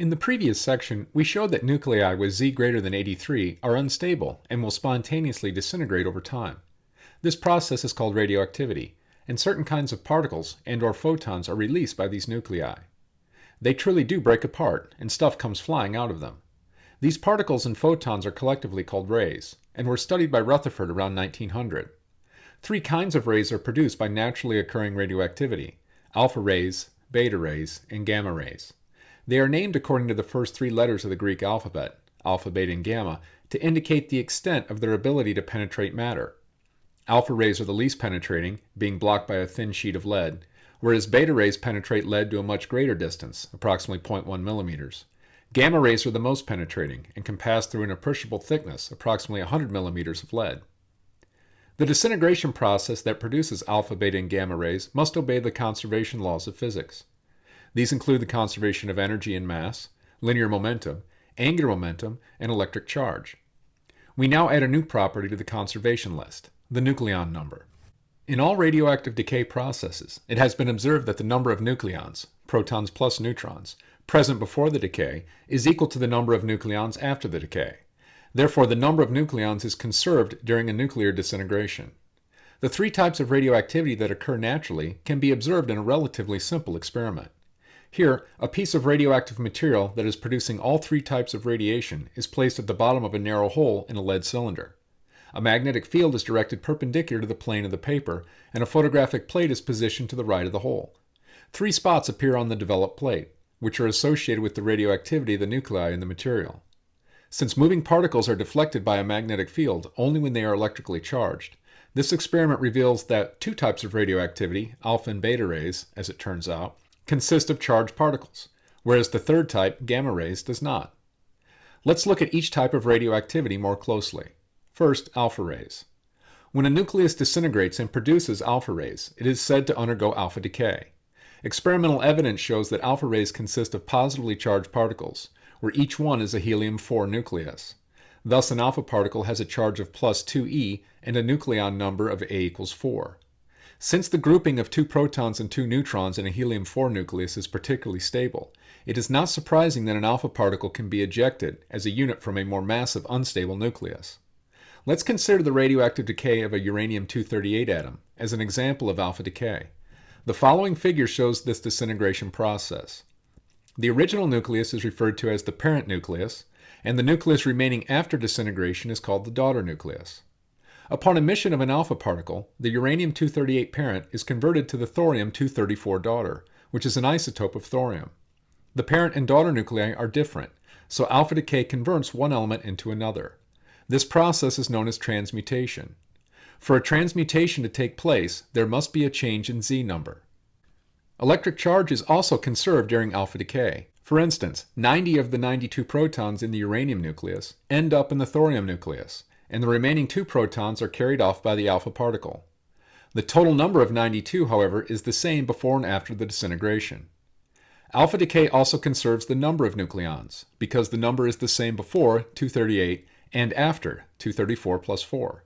In the previous section, we showed that nuclei with Z greater than 83 are unstable and will spontaneously disintegrate over time. This process is called radioactivity, and certain kinds of particles and/or photons are released by these nuclei. They truly do break apart, and stuff comes flying out of them. These particles and photons are collectively called rays, and were studied by Rutherford around 1900. Three kinds of rays are produced by naturally occurring radioactivity: alpha rays, beta rays, and gamma rays. They are named according to the first three letters of the Greek alphabet, alpha, beta, and gamma, to indicate the extent of their ability to penetrate matter. Alpha rays are the least penetrating, being blocked by a thin sheet of lead, whereas beta rays penetrate lead to a much greater distance, approximately 0.1 millimeters. Gamma rays are the most penetrating and can pass through an appreciable thickness, approximately 100 millimeters of lead. The disintegration process that produces alpha, beta, and gamma rays must obey the conservation laws of physics. These include the conservation of energy and mass, linear momentum, angular momentum, and electric charge. We now add a new property to the conservation list: the nucleon number. In all radioactive decay processes, it has been observed that the number of nucleons, protons plus neutrons, present before the decay is equal to the number of nucleons after the decay. Therefore, the number of nucleons is conserved during a nuclear disintegration. The three types of radioactivity that occur naturally can be observed in a relatively simple experiment. Here, a piece of radioactive material that is producing all three types of radiation is placed at the bottom of a narrow hole in a lead cylinder. A magnetic field is directed perpendicular to the plane of the paper, and a photographic plate is positioned to the right of the hole. Three spots appear on the developed plate, which are associated with the radioactivity of the nuclei in the material. Since moving particles are deflected by a magnetic field only when they are electrically charged, this experiment reveals that two types of radioactivity, alpha and beta rays, as it turns out, consist of charged particles, whereas the third type, gamma rays, does not. Let's look at each type of radioactivity more closely. First, alpha rays. When a nucleus disintegrates and produces alpha rays, it is said to undergo alpha decay. Experimental evidence shows that alpha rays consist of positively charged particles, where each one is a helium-4 nucleus. Thus, an alpha particle has a charge of plus 2e and a nucleon number of A equals 4. Since the grouping of 2 protons and 2 neutrons in a helium-4 nucleus is particularly stable, it is not surprising that an alpha particle can be ejected as a unit from a more massive unstable nucleus. Let's consider the radioactive decay of a uranium-238 atom as an example of alpha decay. The following figure shows this disintegration process. The original nucleus is referred to as the parent nucleus, and the nucleus remaining after disintegration is called the daughter nucleus. Upon emission of an alpha particle, the uranium-238 parent is converted to the thorium-234 daughter, which is an isotope of thorium. The parent and daughter nuclei are different, so alpha decay converts one element into another. This process is known as transmutation. For a transmutation to take place, there must be a change in Z number. Electric charge is also conserved during alpha decay. For instance, 90 of the 92 protons in the uranium nucleus end up in the thorium nucleus, and the remaining 2 protons are carried off by the alpha particle. The total number of 92, however, is the same before and after the disintegration. Alpha decay also conserves the number of nucleons, because the number is the same before 238 and after 234 plus 4.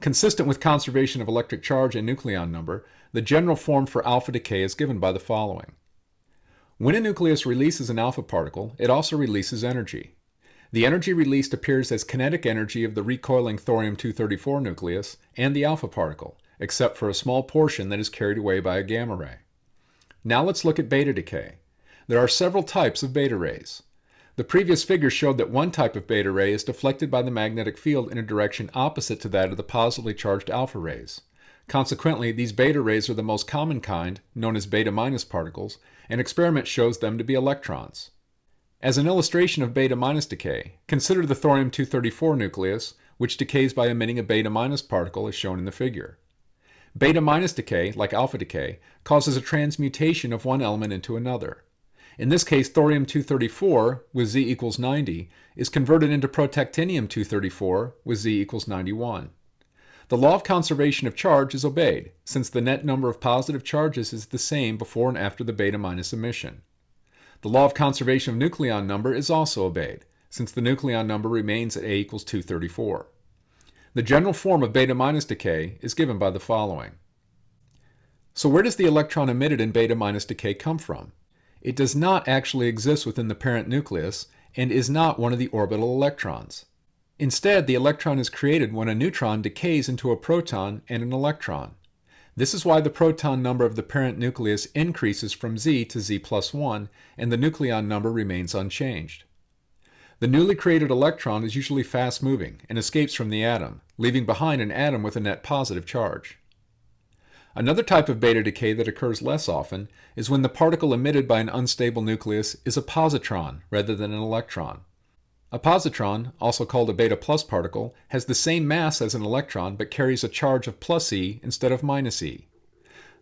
Consistent with conservation of electric charge and nucleon number, the general form for alpha decay is given by the following. When a nucleus releases an alpha particle, it also releases energy. The energy released appears as kinetic energy of the recoiling thorium-234 nucleus and the alpha particle, except for a small portion that is carried away by a gamma ray. Now let's look at beta decay. There are several types of beta rays. The previous figure showed that one type of beta ray is deflected by the magnetic field in a direction opposite to that of the positively charged alpha rays. Consequently, these beta rays are the most common kind, known as beta-minus particles, and experiment shows them to be electrons. As an illustration of beta-minus decay, consider the thorium-234 nucleus, which decays by emitting a beta-minus particle as shown in the figure. Beta-minus decay, like alpha decay, causes a transmutation of one element into another. In this case, thorium-234 with Z equals 90 is converted into protactinium-234 with Z equals 91. The law of conservation of charge is obeyed, since the net number of positive charges is the same before and after the beta-minus emission. The law of conservation of nucleon number is also obeyed, since the nucleon number remains at A equals 234. The general form of beta-minus decay is given by the following. So where does the electron emitted in beta-minus decay come from? It does not actually exist within the parent nucleus and is not one of the orbital electrons. Instead, the electron is created when a neutron decays into a proton and an electron. This is why the proton number of the parent nucleus increases from Z to Z plus 1, and the nucleon number remains unchanged. The newly created electron is usually fast-moving and escapes from the atom, leaving behind an atom with a net positive charge. Another type of beta decay that occurs less often is when the particle emitted by an unstable nucleus is a positron rather than an electron. A positron, also called a beta plus particle, has the same mass as an electron but carries a charge of plus e instead of minus e.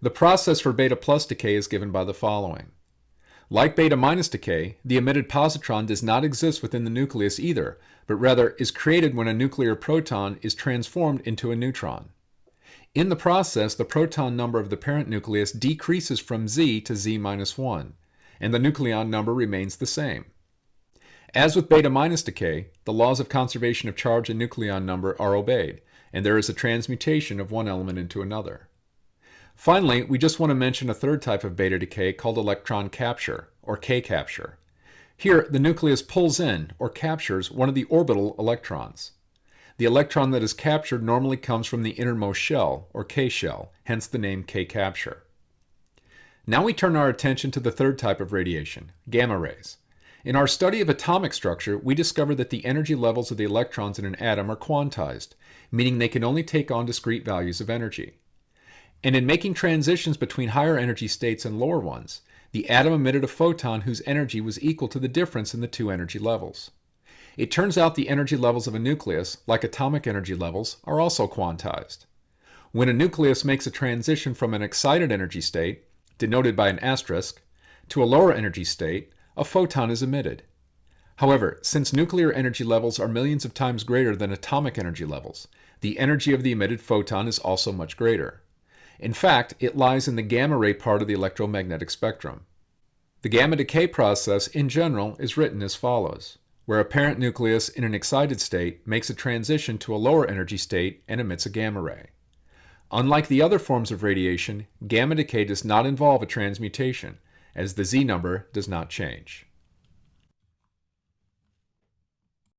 The process for beta plus decay is given by the following. Like beta minus decay, the emitted positron does not exist within the nucleus either, but rather is created when a nuclear proton is transformed into a neutron. In the process, the proton number of the parent nucleus decreases from Z to Z minus 1, and the nucleon number remains the same. As with beta minus decay, the laws of conservation of charge and nucleon number are obeyed, and there is a transmutation of one element into another. Finally, we just want to mention a third type of beta decay called electron capture, or K-capture. Here, the nucleus pulls in, or captures, one of the orbital electrons. The electron that is captured normally comes from the innermost shell, or K-shell, hence the name K-capture. Now we turn our attention to the third type of radiation, gamma rays. In our study of atomic structure, we discovered that the energy levels of the electrons in an atom are quantized, meaning they can only take on discrete values of energy. And in making transitions between higher energy states and lower ones, the atom emitted a photon whose energy was equal to the difference in the two energy levels. It turns out the energy levels of a nucleus, like atomic energy levels, are also quantized. When a nucleus makes a transition from an excited energy state, denoted by an asterisk, to a lower energy state, a photon is emitted. However, since nuclear energy levels are millions of times greater than atomic energy levels, the energy of the emitted photon is also much greater. In fact, it lies in the gamma ray part of the electromagnetic spectrum. The gamma decay process, in general, is written as follows, where a parent nucleus in an excited state makes a transition to a lower energy state and emits a gamma ray. Unlike the other forms of radiation, gamma decay does not involve a transmutation, as the Z number does not change.